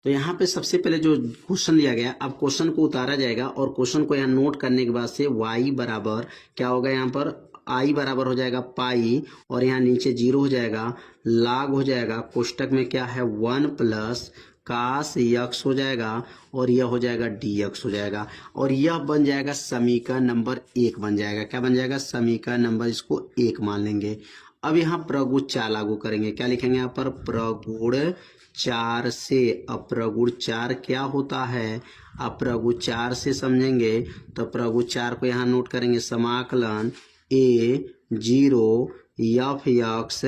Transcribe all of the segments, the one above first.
तो यहाँ पे सबसे पहले जो क्वेश्चन दिया गया, अब क्वेश्चन को उतारा जाएगा और क्वेश्चन को यहाँ नोट करने के बाद से y बराबर क्या होगा, यहाँ पर i बराबर हो जाएगा पाई और यहाँ नीचे 0 हो जाएगा, लाग हो जाएगा, कोष्टक में क्या है 1 प्लस कास यक्स हो जाएगा और यह हो जाएगा dx हो जाएगा और यह बन जाएगा समीकरण नंबर 1 बन जाएगा। क्या बन जाएगा? समीकरण नंबर इसको 1 मान लेंगे। अब यहाँ प्रगुण 4 लागू करेंगे। क्या लिखेंगे यहाँ पर? प्रगुण 4 से। अब प्रगुण 4 क्या होता है? अब प्रगुण 4 से समझेंगे तो प्रगुण 4 को यहाँ नोट करेंगे। समाकलन a0 f x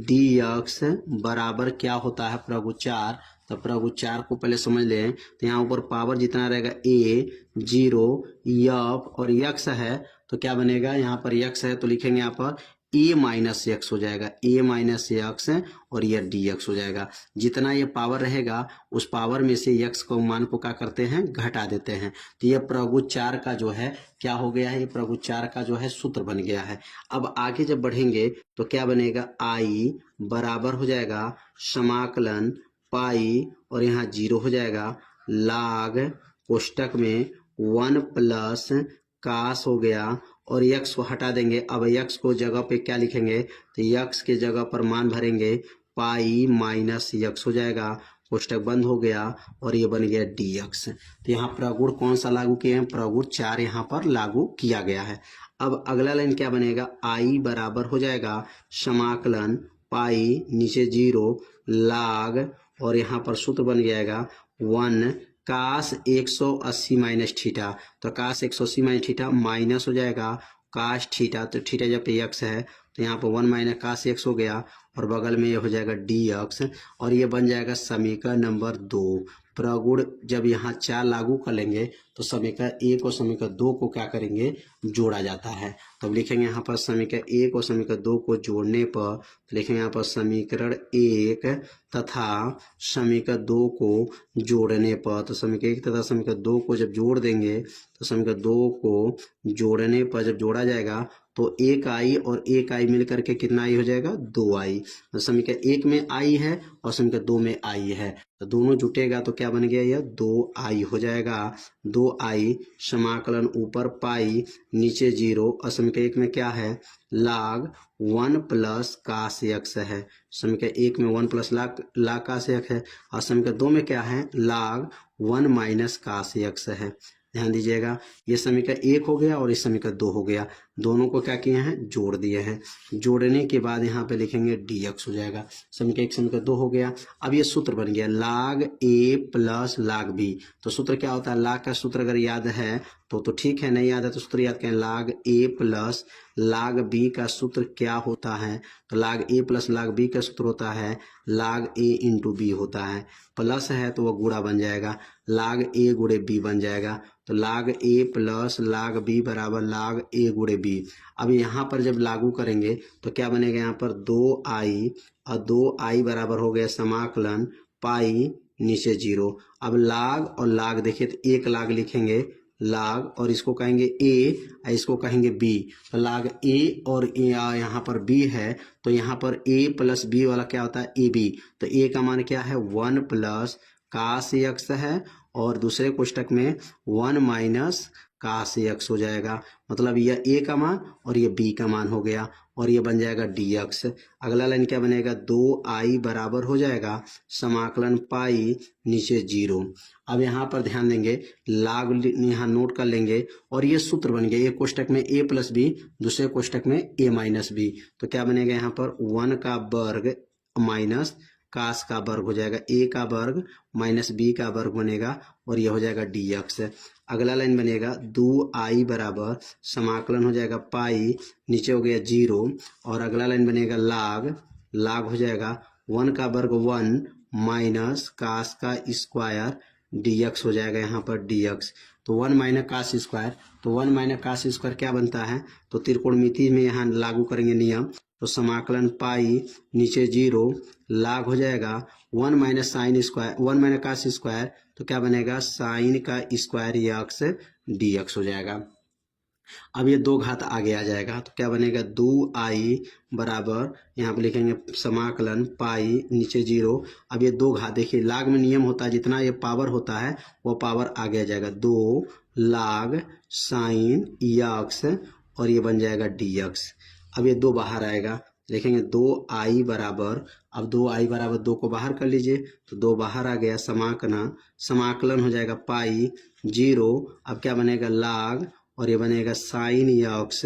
dx बराबर क्या होता है? प्रगुण 4। तो प्रगुण 4 को पहले समझ लें तो यहाँ ऊपर पावर जितना रहेगा a0 f और x है तो क्या बनेगा? यहाँ पर x है तो लिखेंगे यहाँ पर a माइनस एक्स हो जाएगा, a माइनस एक्स और यह dx हो जाएगा। जितना ये पावर रहेगा उस पावर में से x को मान को क्या करते हैं? घटा देते हैं। तो ये प्रगुण 4 का जो है क्या हो गया है? ये प्रगुण 4 का जो है सूत्र बन गया है। अब आगे जब बढ़ेंगे तो क्या बनेगा? i बराबर हो जाएगा समाकलन पाई और यहाँ 0 हो जाएगा, लाग कोष्टक में 1 प्लस कास हो गया और x को हटा देंगे। अब x को जगह पे क्या लिखेंगे? तो x के जगह पर मान भरेंगे, पाई माइनस x हो जाएगा, कोष्टक बंद हो गया और ये बन गया dx। तो यहाँ प्रगुण कौन सा लागू किए हैं? प्रगुण 4 यहाँ पर लागू किया गया है। अब अगला लाइन क्या बनेगा? i बराबर हो जाएगा समाकलन पाई नीचे 0 लाग और यहाँ पर सूत्र बन जाएगा 1 कास 180 माइनस थीटा। तो कास 180 माइनस थीटा माइनस हो जाएगा कास थीटा। तो थीटा जब पे x है तो यहाँ पर 1 माइनस कास x हो गया और बगल में ये हो जाएगा dx और ये बन जाएगा समीकरण नंबर 2। प्रगुण जब यहाँ 4 लागू कर लेंगे तो समीकरण 1 और समीकरण 2 को क्या करेंगे? जोड़ा जाता है। तो अब लिखेंगे यहाँ पर समीकरण 1 और समीकरण 2 को जोड़ने पर तो लिखेंगे यहाँ पर समीकरण 1 तथा समीकरण 2 को जोड़ने पर। तो समीकरण 1 तथा समीकरण 2 को जब जोड़ देंगे तो समीकरण 2 को जोड़ने पर जब जोड़ा जाएगा तो 1 i और 1 i मिल करके कितना i हो जाएगा? 2 i। तो समीकरण 1 में i है और समीकरण 2 में i है तो दोनों जुटेगा तो क्या बन गया? यह 2 i हो जाएगा। 2 i समाकलन ऊपर पाई नीचे 0 और समीकरण 1 में क्या है? लाग 1 प्लस कास x है। समीकरण 1 में 1 प्लस लाग कास x है और समीकरण 2 में क्या है? लाग 1 माइनस कास x है। ध्यान दीजिएगा, ये समीकरण 1 हो गया और इस समीकरण 2 हो गया। दोनों को क्या किए हैं? जोड़ दिए हैं। जोड़ने के बाद यहाँ पे लिखेंगे dx हो जाएगा। समीकरण 1 समीकरण 2 हो गया। अब ये सूत्र बन गया लाग a प्लस लाग b। तो सूत्र क्या होता है? लाग का सूत्र अगर याद है तो ठीक है, नहीं याद है तो सूत्र याद करें। लाग a प्लस लाग b का सूत्र क्या होता है? तो लाग a प्लस लाग b का सूत्र होता है लाग a इंटू बी होता है। प्लस है तो वह गुणा बन जाएगा, लाग a गुणे b बन जाएगा। तो लाग a प्लस लाग b बराबर लाग a गुणे b। अब यहाँ पर जब लागू करेंगे तो क्या बनेगा? यहाँ पर 2i और 2i बराबर हो गया समाकलन पाई नीचे 0। अब लाग और लाग देखिए तो 1 लाग लिखेंगे, लाग और इसको कहेंगे a, इसको कहेंगे b। तो लाग a और यहाँ पर b है तो यहाँ पर a प्लस b वाला क्या होता है? ab। तो a का मान क्या है? 1 प्लस कास x है और दूसरे कोष्टक में 1 माइनस कास x हो जाएगा। मतलब यह a का मान और ये b का मान हो गया और ये बन जाएगा dx। अगला लाइन क्या बनेगा? 2i बराबर हो जाएगा समाकलन पाई नीचे 0। अब यहाँ पर ध्यान देंगे, लाग यहाँ नोट कर लेंगे और ये सूत्र बन गया। एक कोष्टक में a प्लस बी, दूसरे कोष्टक में a माइनस बी। तो क्या बनेगा? यहाँ पर 1 का वर्ग माइनस कास का वर्ग हो जाएगा, a का वर्ग माइनस b का वर्ग बनेगा और यह हो जाएगा dx। अगला लाइन बनेगा 2i बराबर समाकलन हो जाएगा पाई नीचे हो गया 0 और अगला लाइन बनेगा लाग हो जाएगा 1 का वर्ग 1 माइनस कास का स्क्वायर dx हो जाएगा। यहाँ पर dx तो 1 माइनस कास स्क्वायर, तो 1 माइनस कास स्क्वायर क्या बनता है? तो त्रिकोणमिति में यहाँ लागू करेंगे नियम। तो समाकलन पाई नीचे 0 लाग हो जाएगा 1 minus sine square, 1 minus cos square तो क्या बनेगा? साइन का स्क्वायर x dx हो जाएगा। अब ये 2 घात आगे आ जाएगा तो क्या बनेगा 2i बराबर यहाँ पे लिखेंगे समाकलन पाई नीचे 0। अब ये 2 घात देखिए लाग में नियम होता है जितना ये पावर होता है वो पावर आगे आ जाएगा 2 लाग साइन यक्स और ये बन जाएगा dx। अब ये 2 बाहर आएगा लिखेंगे 2i बराबर, अब 2i बराबर 2 को बाहर कर लीजिए तो 2 बाहर आ गया समाकलन हो जाएगा पाई 0। अब क्या बनेगा लाग और ये बनेगा साइन यक्स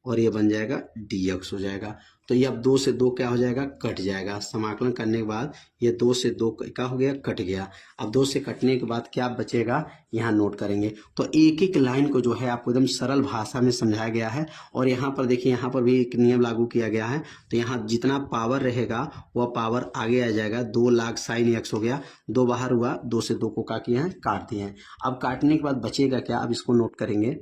और ये बन जाएगा dx हो जाएगा। तो ये अब 2 से 2 क्या हो जाएगा कट जाएगा। समाकलन करने के बाद ये 2 से 2 क्या हो गया कट गया। अब 2 से कटने के बाद क्या बचेगा यहाँ नोट करेंगे। तो एक एक लाइन को जो है आपको एकदम सरल भाषा में समझाया गया है और यहाँ पर देखिए यहाँ पर भी एक नियम लागू किया गया है। तो यहाँ जितना पावर रहेगा वह पावर आगे आ जाएगा। 2 लाख साइन एक्स हो गया, 2 बाहर हुआ, 2 से 2 को क्या किए हैं काट दिए हैं। अब काटने के बाद बचेगा क्या, अब इसको नोट करेंगे।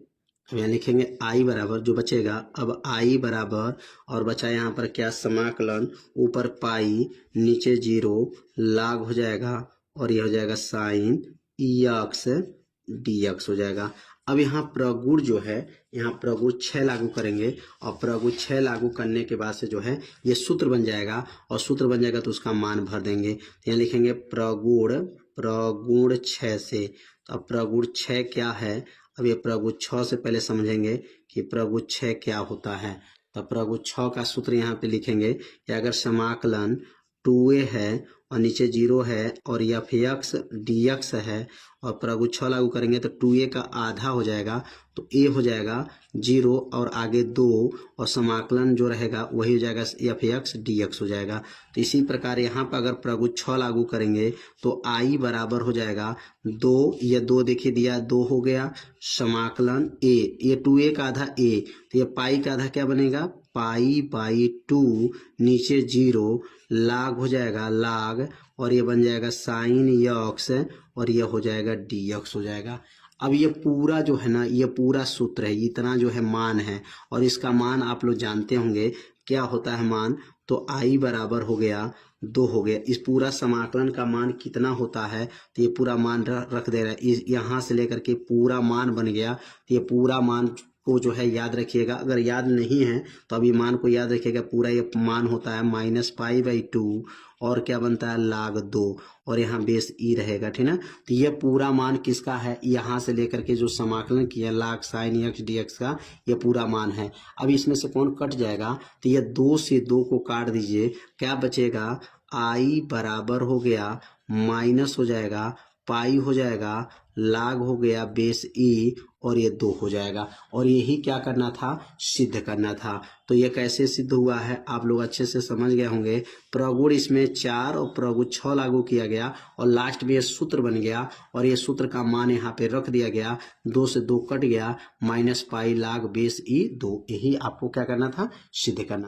अब यहाँ लिखेंगे i बराबर जो बचेगा, अब i बराबर और बचा यहाँ पर क्या समाकलन ऊपर पाई नीचे 0 लाग हो जाएगा और ये हो जाएगा साइन यक्स dx हो जाएगा। अब यहाँ प्रगुण जो है यहाँ प्रगुण 6 लागू करेंगे और प्रगुण 6 लागू करने के बाद से जो है ये सूत्र बन जाएगा और सूत्र बन जाएगा तो उसका मान भर देंगे। तो यहाँ लिखेंगे प्रगुण 6 से। तो अब प्रगुण 6 क्या है, अब ये प्रगुण 6 से पहले समझेंगे कि प्रगुण 6 क्या होता है। तो प्रगुण 6 का सूत्र यहाँ पे लिखेंगे कि अगर समाकलन 2a है और नीचे 0 है और एफ एक्स dx है और प्रगुण 6 लागू करेंगे तो 2a का आधा हो जाएगा तो a हो जाएगा 0 और आगे 2 और समाकलन जो रहेगा वही हो जाएगा एफ एक्स dx हो जाएगा। तो इसी प्रकार यहाँ पर अगर प्रगुण 6 लागू करेंगे तो i बराबर हो जाएगा 2, ये 2 देखिए दिया 2 हो गया समाकलन a, ये 2a का आधा a तो ये पाई का आधा क्या बनेगा पाई बाई 2 नीचे 0 लाग हो जाएगा लाग और ये बन जाएगा साइन यक्स और ये हो जाएगा dx हो जाएगा। अब ये पूरा जो है ना ये पूरा सूत्र है, इतना जो है मान है और इसका मान आप लोग जानते होंगे क्या होता है मान। तो i बराबर हो गया 2 हो गया। इस पूरा समाकलन का मान कितना होता है तो ये पूरा मान रख दे रहा है, यहाँ से लेकर के पूरा मान बन गया। तो ये पूरा मान को जो है याद रखिएगा, अगर याद नहीं है तो अभी मान को याद रखिएगा। पूरा ये मान होता है -π/2 और क्या बनता है लाग 2 और यहाँ बेस ई रहेगा, ठीक ना। तो ये पूरा मान किसका है, यहाँ से लेकर के जो समाकलन किया लाग साइन एक्स dx का ये पूरा मान है। अब इसमें से कौन कट जाएगा तो ये 2 से 2 को काट दीजिए, क्या बचेगा i बराबर हो गया माइनस हो जाएगा पाई हो जाएगा लाग हो गया बेस ई और ये 2 हो जाएगा। और यही क्या करना था सिद्ध करना था। तो ये कैसे सिद्ध हुआ है आप लोग अच्छे से समझ गए होंगे। प्रगुण इसमें 4 और प्रगुण 6 लागू किया गया और लास्ट में ये सूत्र बन गया और ये सूत्र का मान यहाँ पे रख दिया गया। 2 से 2 कट गया -π लाग बेस ई 2, यही आपको क्या करना था सिद्ध करना।